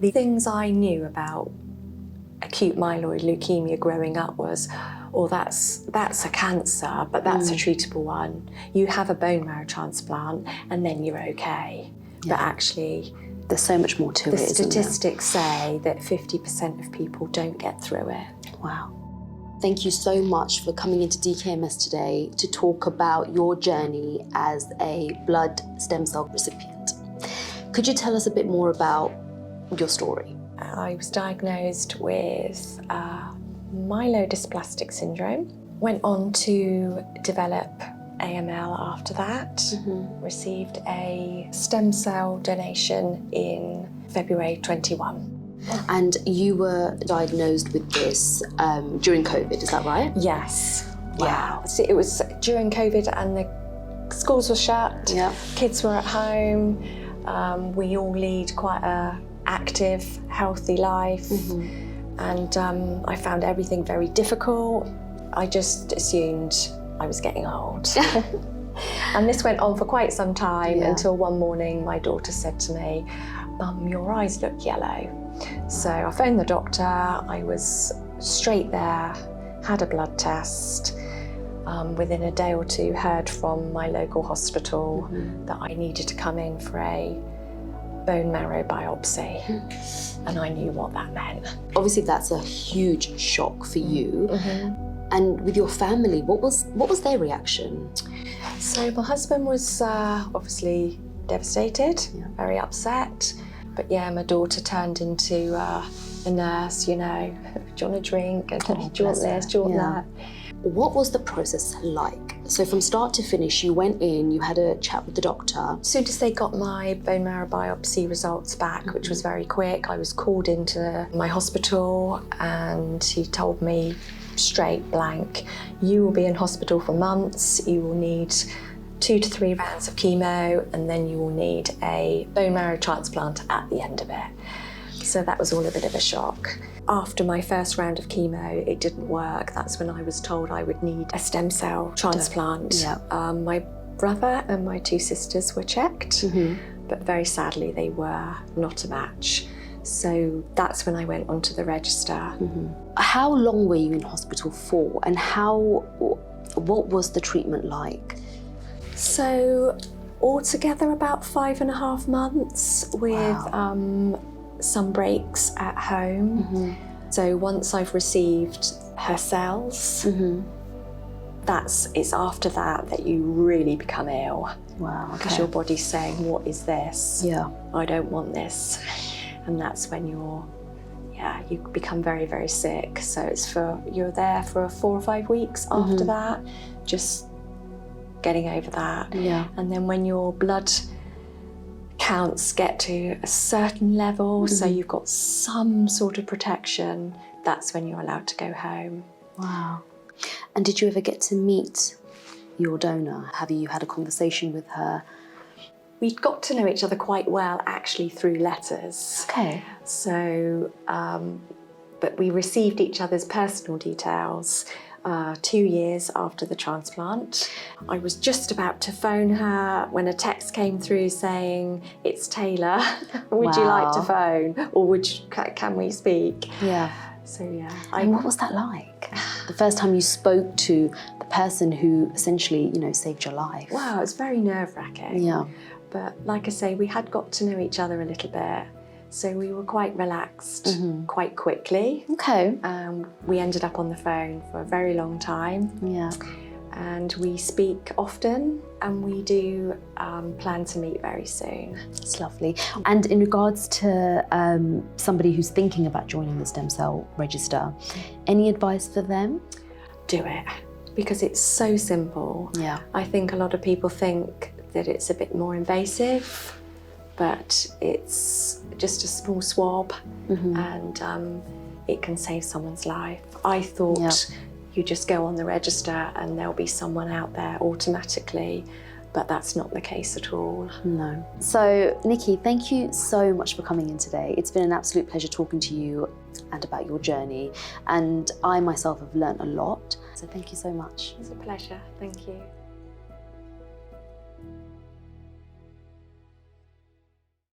The things I knew about acute myeloid leukemia growing up was, oh, that's a cancer, but that's a treatable one. You have a bone marrow transplant and then you're okay. But actually, there's so much more to it, isn't there? The statistics say that 50% of people don't get through it. Wow. Thank you so much for coming into DKMS today to talk about your journey as a blood stem cell recipient. Could you tell us a bit more about your story? I was diagnosed with myelodysplastic syndrome. Went on to develop AML after that. Received a stem cell donation in February 21. And you were diagnosed with this during COVID, is that right? Yes. Wow. Yeah. So it was during COVID and the schools were shut, kids were at home. We all lead quite a active, healthy life. And I found everything very difficult. I just assumed I was getting old. And this went on for quite some time until one morning my daughter said to me, "Mum, your eyes look yellow." So I phoned the doctor, I was straight there, had a blood test. Within a day or two heard from my local hospital that I needed to come in for a bone marrow biopsy. And I knew what that meant. Obviously that's a huge shock for you. And with your family, what was their reaction? So my husband was obviously devastated, very upset. But yeah, my daughter turned into a nurse, you know, do you want a drink? And do you want this, do you want that? What was the process like? So from start to finish, you went in, you had a chat with the doctor. As soon as they got my bone marrow biopsy results back, which was very quick, I was called into my hospital and he told me straight blank, you will be in hospital for months, you will need 2 to 3 rounds of chemo, and then you will need a bone marrow transplant at the end of it. So that was all a bit of a shock. After my first round of chemo, it didn't work. That's when I was told I would need a stem cell transplant. My brother and my 2 sisters were checked, but very sadly they were not a match. So that's when I went onto the register. How long were you in hospital for, and what was the treatment like? So altogether about 5.5 months with some breaks at home. So once I've received her cells, it's after that you really become ill. Wow. Because your body's saying, what is this? I don't want this. And that's when you become very, very sick. So you're there for 4 or 5 weeks after that, just getting over that. And then when your blood counts get to a certain level, so you've got some sort of protection, that's when you're allowed to go home. Wow. And did you ever get to meet your donor? Have you had a conversation with her? We got to know each other quite well, actually, through letters. Okay. So, but we received each other's personal details 2 years after the transplant. I was just about to phone her when a text came through saying, "It's Taylor, would you like to phone, or can we speak?" So And what was that like? The first time you spoke to the person who essentially, saved your life? Wow, it's very nerve-wracking. But like I say, we had got to know each other a little bit. So we were quite relaxed quite quickly. Okay. We ended up on the phone for a very long time. And we speak often, and we do plan to meet very soon. That's lovely. And in regards to somebody who's thinking about joining the stem cell register, any advice for them? Do it, because it's so simple. I think a lot of people think that it's a bit more invasive, but it's just a small swab and it can save someone's life. I thought you just go on the register and there'll be someone out there automatically, but that's not the case at all. No. So, Nicky, thank you so much for coming in today. It's been an absolute pleasure talking to you and about your journey. And I myself have learned a lot. So thank you so much. It's a pleasure. Thank you.